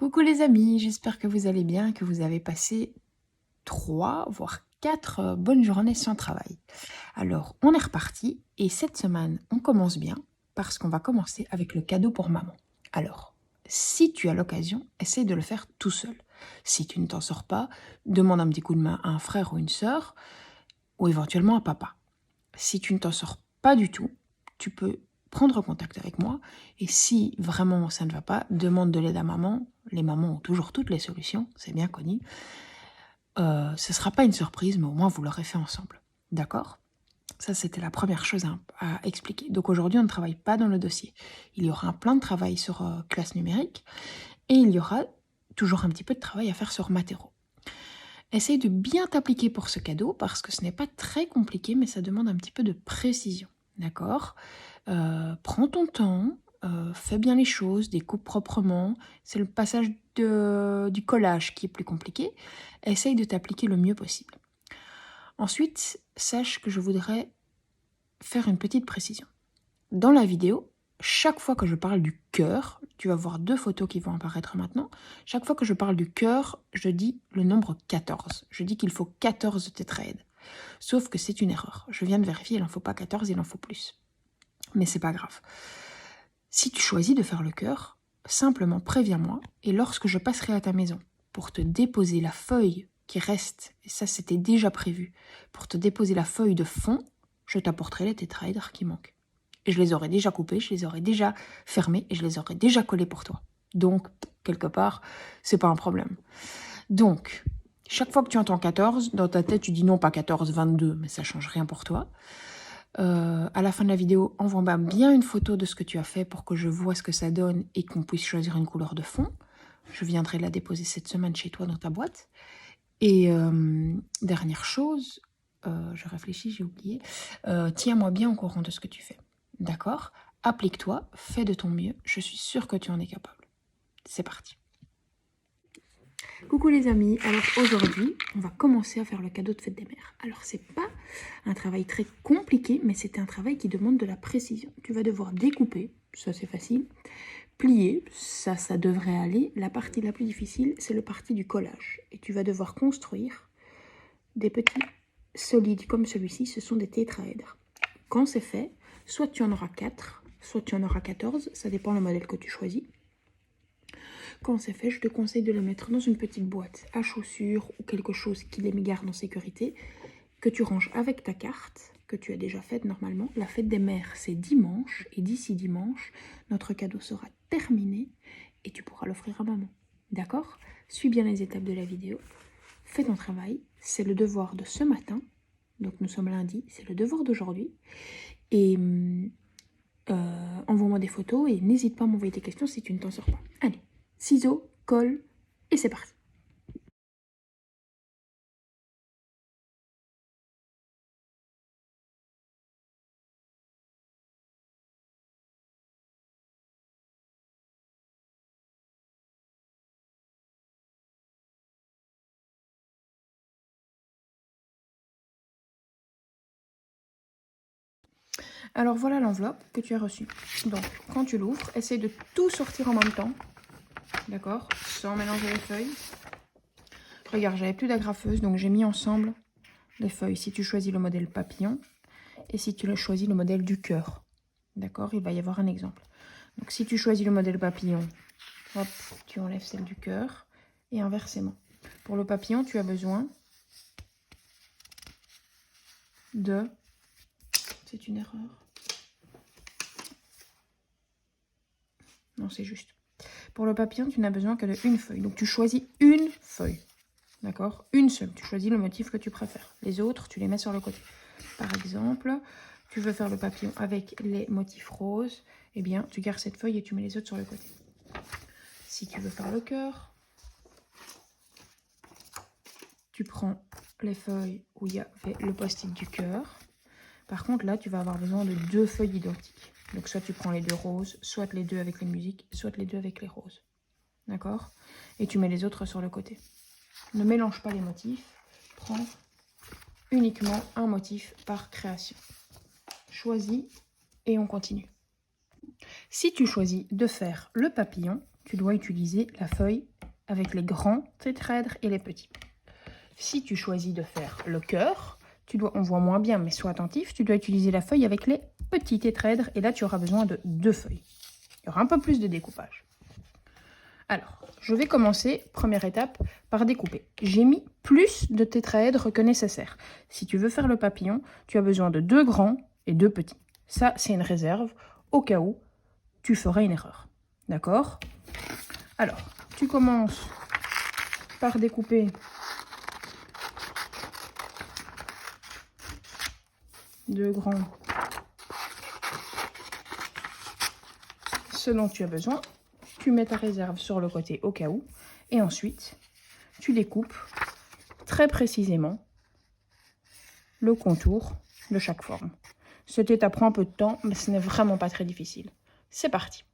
Coucou les amis, j'espère que vous allez bien, que vous avez passé 3 voire 4 bonnes journées sans travail. Alors, on est reparti et cette semaine, on commence bien parce qu'on va commencer avec le cadeau pour maman. Alors, si tu as l'occasion, essaye de le faire tout seul. Si tu ne t'en sors pas, demande un petit coup de main à un frère ou une sœur ou éventuellement à papa. Si tu ne t'en sors pas du tout, tu peux prendre contact avec moi et si vraiment ça ne va pas, demande de l'aide à maman. Les mamans ont toujours toutes les solutions, c'est bien connu. Ce ne sera pas une surprise, mais au moins vous l'aurez fait ensemble. D'accord? Ça, c'était la première chose à expliquer. Donc aujourd'hui, on ne travaille pas dans le dossier. Il y aura un plan de travail sur classe numérique et il y aura toujours un petit peu de travail à faire sur Matero. Essaye de bien t'appliquer pour ce cadeau parce que ce n'est pas très compliqué, mais ça demande un petit peu de précision. D'accord? Prends ton temps, fais bien les choses, découpe proprement. C'est le passage du collage qui est plus compliqué. Essaye de t'appliquer le mieux possible. Ensuite, sache que je voudrais faire une petite précision. Dans la vidéo, chaque fois que je parle du cœur, tu vas voir 2 photos qui vont apparaître maintenant. Chaque fois que je parle du cœur, je dis le nombre 14. Je dis qu'il faut 14 tétraèdes. Sauf que c'est une erreur. Je viens de vérifier, il n'en faut pas 14, il en faut plus. Mais c'est pas grave. Si tu choisis de faire le cœur, simplement préviens-moi et lorsque je passerai à ta maison pour te déposer la feuille qui reste, et ça c'était déjà prévu, pour te déposer la feuille de fond, je t'apporterai les tétraèdres qui manquent. Et je les aurai déjà coupés, je les aurai déjà fermés et je les aurai déjà collés pour toi. Donc, quelque part, c'est pas un problème. Donc, chaque fois que tu entends 14, dans ta tête, tu dis non, pas 14, 22, mais ça change rien pour toi. À la fin de la vidéo, envoie-moi bien une photo de ce que tu as fait pour que je vois ce que ça donne et qu'on puisse choisir une couleur de fond. Je viendrai la déposer cette semaine chez toi dans ta boîte. Et dernière chose, je réfléchis, j'ai oublié. Tiens-moi bien au courant de ce que tu fais. D'accord? Applique-toi, fais de ton mieux. Je suis sûre que tu en es capable. C'est parti. Coucou les amis, alors aujourd'hui, on va commencer à faire le cadeau de fête des mères. Alors c'est pas un travail très compliqué, mais c'est un travail qui demande de la précision. Tu vas devoir découper, ça c'est facile, plier, ça devrait aller. La partie la plus difficile, c'est le parti du collage. Et tu vas devoir construire des petits solides comme celui-ci, ce sont des tétraèdres. Quand c'est fait, soit tu en auras 4, soit tu en auras 14, ça dépend le modèle que tu choisis. Quand c'est fait, je te conseille de le mettre dans une petite boîte à chaussures ou quelque chose qui les garde en sécurité, que tu ranges avec ta carte, que tu as déjà faite normalement. La fête des mères, c'est dimanche, et d'ici dimanche, notre cadeau sera terminé et tu pourras l'offrir à maman. D'accord? Suis bien les étapes de la vidéo. Fais ton travail, c'est le devoir de ce matin. Donc nous sommes lundi, c'est le devoir d'aujourd'hui. Et envoie-moi des photos et n'hésite pas à m'envoyer tes questions si tu ne t'en sors pas. Allez, ciseaux, colle et c'est parti. Alors voilà l'enveloppe que tu as reçue. Donc quand tu l'ouvres, essaye de tout sortir en même temps. D'accord? Sans mélanger les feuilles. Regarde, j'avais plus d'agrafeuse, donc j'ai mis ensemble les feuilles. Si tu choisis le modèle papillon et si tu choisis le modèle du cœur. D'accord? Il va y avoir un exemple. Donc si tu choisis le modèle papillon, hop, tu enlèves celle du cœur et inversement. Pour le papillon, tu as besoin de... C'est une erreur. Non, c'est juste. Pour le papillon, tu n'as besoin que d'une feuille. Donc tu choisis une feuille. D'accord? Une seule. Tu choisis le motif que tu préfères. Les autres, tu les mets sur le côté. Par exemple, tu veux faire le papillon avec les motifs roses. Eh bien, tu gardes cette feuille et tu mets les autres sur le côté. Si tu veux faire le cœur, tu prends les feuilles où il y avait le post-it du cœur. Par contre, là, tu vas avoir besoin de 2 feuilles identiques. Donc, soit tu prends les 2 roses, soit les 2 avec les musiques, soit les 2 avec les roses. D'accord? Et tu mets les autres sur le côté. Ne mélange pas les motifs. Prends uniquement un motif par création. Choisis et on continue. Si tu choisis de faire le papillon, tu dois utiliser la feuille avec les grands tétraèdres et les petits. Si tu choisis de faire le cœur, on voit moins bien, mais sois attentif, tu dois utiliser la feuille avec les petits tétraèdres et là tu auras besoin de 2 feuilles. Il y aura un peu plus de découpage. Alors, je vais commencer, première étape, par découper. J'ai mis plus de tétraèdres que nécessaire. Si tu veux faire le papillon, tu as besoin de 2 grands et 2 petits. Ça, c'est une réserve au cas où tu ferais une erreur. D'accord? Alors, tu commences par découper deux grands, ce dont tu as besoin. Tu mets ta réserve sur le côté au cas où. Et ensuite, tu découpes très précisément le contour de chaque forme. Cette étape prend un peu de temps, mais ce n'est vraiment pas très difficile. C'est parti.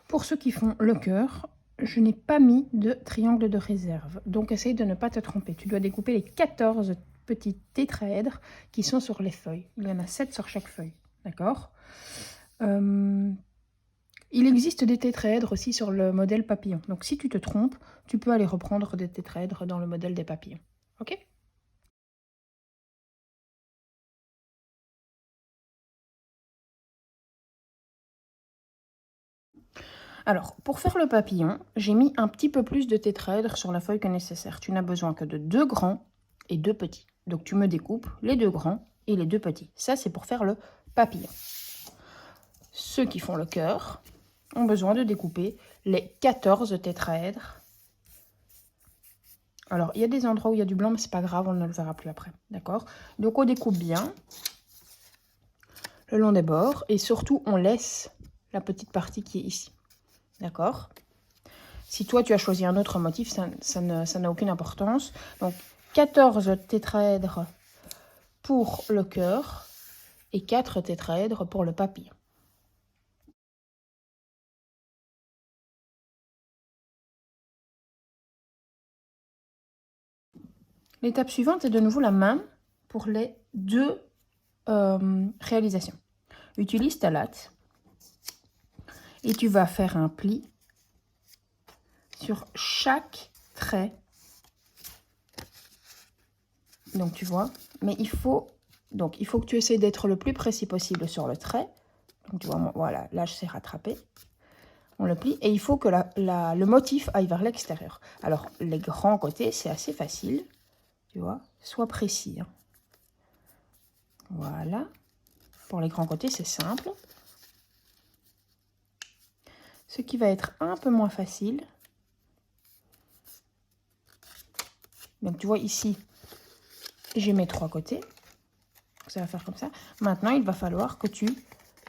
Pour ceux qui font le cœur, je n'ai pas mis de triangle de réserve. Donc, essaye de ne pas te tromper. Tu dois découper les 14 petits tétraèdres qui sont sur les feuilles. Il y en a 7 sur chaque feuille. D'accord? Il existe des tétraèdres aussi sur le modèle papillon. Donc, si tu te trompes, tu peux aller reprendre des tétraèdres dans le modèle des papillons. Ok? Alors, pour faire le papillon, j'ai mis un petit peu plus de tétraèdres sur la feuille que nécessaire. Tu n'as besoin que de 2 grands et 2 petits. Donc, tu me découpes les 2 grands et les 2 petits. Ça, c'est pour faire le papillon. Ceux qui font le cœur ont besoin de découper les 14 tétraèdres. Alors, il y a des endroits où il y a du blanc, mais c'est pas grave, on ne le verra plus après. D'accord? Donc, on découpe bien le long des bords et surtout, on laisse la petite partie qui est ici. D'accord? Si toi, tu as choisi un autre motif, ça n'a aucune importance. Donc, 14 tétraèdres pour le cœur et 4 tétraèdres pour le papillon. L'étape suivante est de nouveau la même pour les 2 réalisations. Utilise ta latte et tu vas faire un pli sur chaque trait. Donc, tu vois, mais il faut que tu essaies d'être le plus précis possible sur le trait. Donc, tu vois, voilà, là, je sais rattraper. On le plie et il faut que le motif aille vers l'extérieur. Alors, les grands côtés, c'est assez facile. Tu vois, sois précis. Hein. Voilà. Pour les grands côtés, c'est simple. Ce qui va être un peu moins facile. Donc, tu vois, ici, j'ai mes 3 côtés. Ça va faire comme ça. Maintenant, il va falloir que tu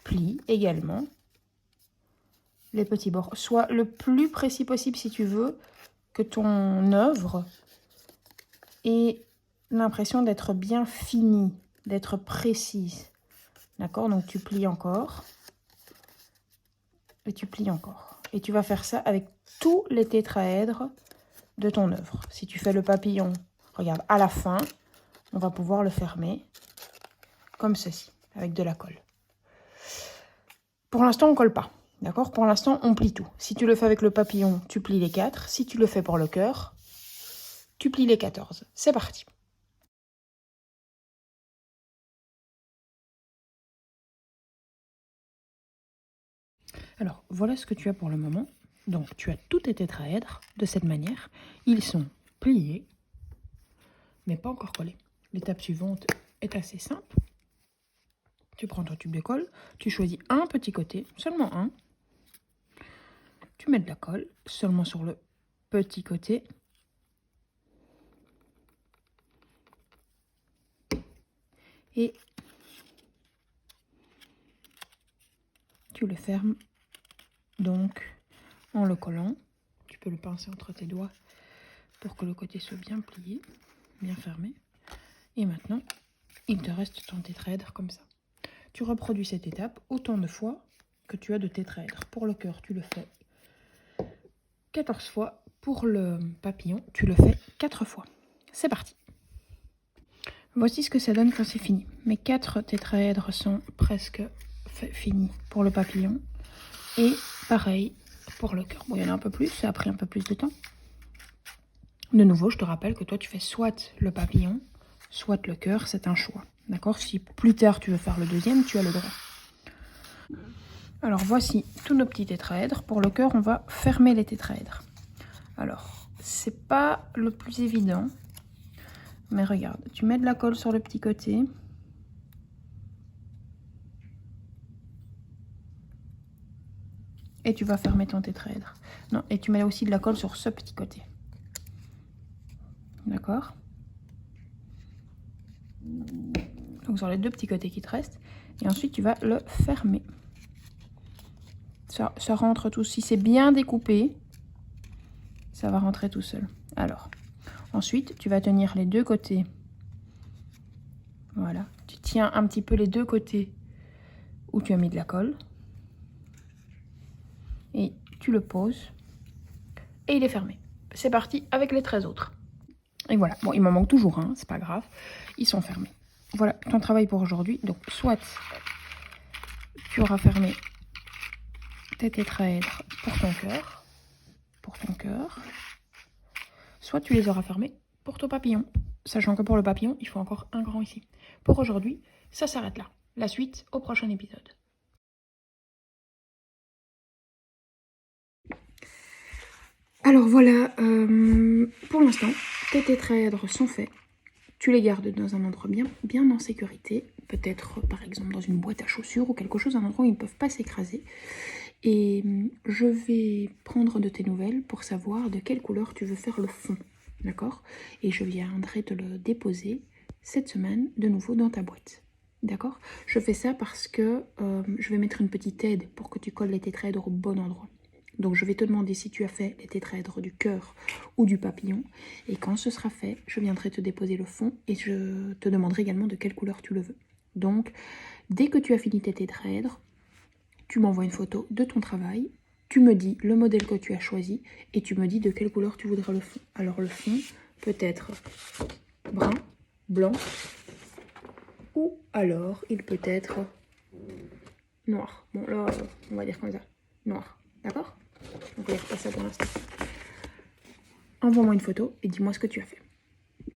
plies également les petits bords. Sois le plus précis possible si tu veux que ton œuvre ait l'impression d'être bien finie, d'être précise. D'accord? Donc, tu plies encore. Et tu plies encore. Et tu vas faire ça avec tous les tétraèdres de ton œuvre. Si tu fais le papillon, regarde, à la fin, on va pouvoir le fermer comme ceci, avec de la colle. Pour l'instant, on ne colle pas. D'accord? Pour l'instant, on plie tout. Si tu le fais avec le papillon, tu plies les 4. Si tu le fais pour le cœur, tu plies les 14. C'est parti. Alors, voilà ce que tu as pour le moment. Donc, tu as tous tes tétraèdres de cette manière. Ils sont pliés, mais pas encore collés. L'étape suivante est assez simple. Tu prends ton tube de colle, tu choisis un petit côté, seulement un. Tu mets de la colle seulement sur le petit côté. Et tu le fermes donc en le collant. Tu peux le pincer entre tes doigts pour que le côté soit bien plié, bien fermé. Et maintenant, il te reste ton tétraèdre comme ça. Tu reproduis cette étape autant de fois que tu as de tétraèdres. Pour le cœur, tu le fais 14 fois. Pour le papillon, tu le fais 4 fois. C'est parti. Voici ce que ça donne quand c'est fini. Mes 4 tétraèdres sont presque finis pour le papillon. Et pareil pour le cœur. Bon, il y en a un peu plus, ça a pris un peu plus de temps. De nouveau, je te rappelle que toi, tu fais soit le papillon, soit le cœur, c'est un choix. D'accord? Si plus tard, tu veux faire le deuxième, tu as le droit. Alors, voici tous nos petits tétraèdres. Pour le cœur, on va fermer les tétraèdres. Alors, c'est pas le plus évident. Mais regarde, tu mets de la colle sur le petit côté. Et tu vas fermer ton tétraèdre. Non, et tu mets aussi de la colle sur ce petit côté. D'accord? Donc sur les deux petits côtés qui te restent. Et ensuite, tu vas le fermer. Ça rentre tout. Si c'est bien découpé, ça va rentrer tout seul. Alors, ensuite, tu vas tenir les deux côtés. Voilà. Tu tiens un petit peu les deux côtés où tu as mis de la colle. Et tu le poses. Et il est fermé. C'est parti avec les 13 autres. Et voilà. Bon, il m'en manque toujours, hein, c'est pas grave. Ils sont fermés. Voilà ton travail pour aujourd'hui. Donc, soit tu auras fermé tes tétraèdres pour ton cœur, soit tu les auras fermés pour ton papillon. Sachant que pour le papillon, il faut encore un grand ici. Pour aujourd'hui, ça s'arrête là. La suite au prochain épisode. Alors voilà, pour l'instant, tes tétraèdres sont faits. Tu les gardes dans un endroit bien en sécurité. Peut-être par exemple dans une boîte à chaussures ou quelque chose, un endroit où ils ne peuvent pas s'écraser. Et je vais prendre de tes nouvelles pour savoir de quelle couleur tu veux faire le fond. D'accord? Et je viendrai te le déposer cette semaine de nouveau dans ta boîte. D'accord? Je fais ça parce que je vais mettre une petite aide pour que tu colles les tétraèdres au bon endroit. Donc je vais te demander si tu as fait les tétraèdres du cœur ou du papillon. Et quand ce sera fait, je viendrai te déposer le fond et je te demanderai également de quelle couleur tu le veux. Donc dès que tu as fini tes tétraèdres, tu m'envoies une photo de ton travail, tu me dis le modèle que tu as choisi et tu me dis de quelle couleur tu voudrais le fond. Alors le fond peut être brun, blanc ou alors il peut être noir. Bon là, on va dire comme ça, noir, d'accord? Donc on va faire ça pour l'instant. Envoie-moi une photo et dis-moi ce que tu as fait.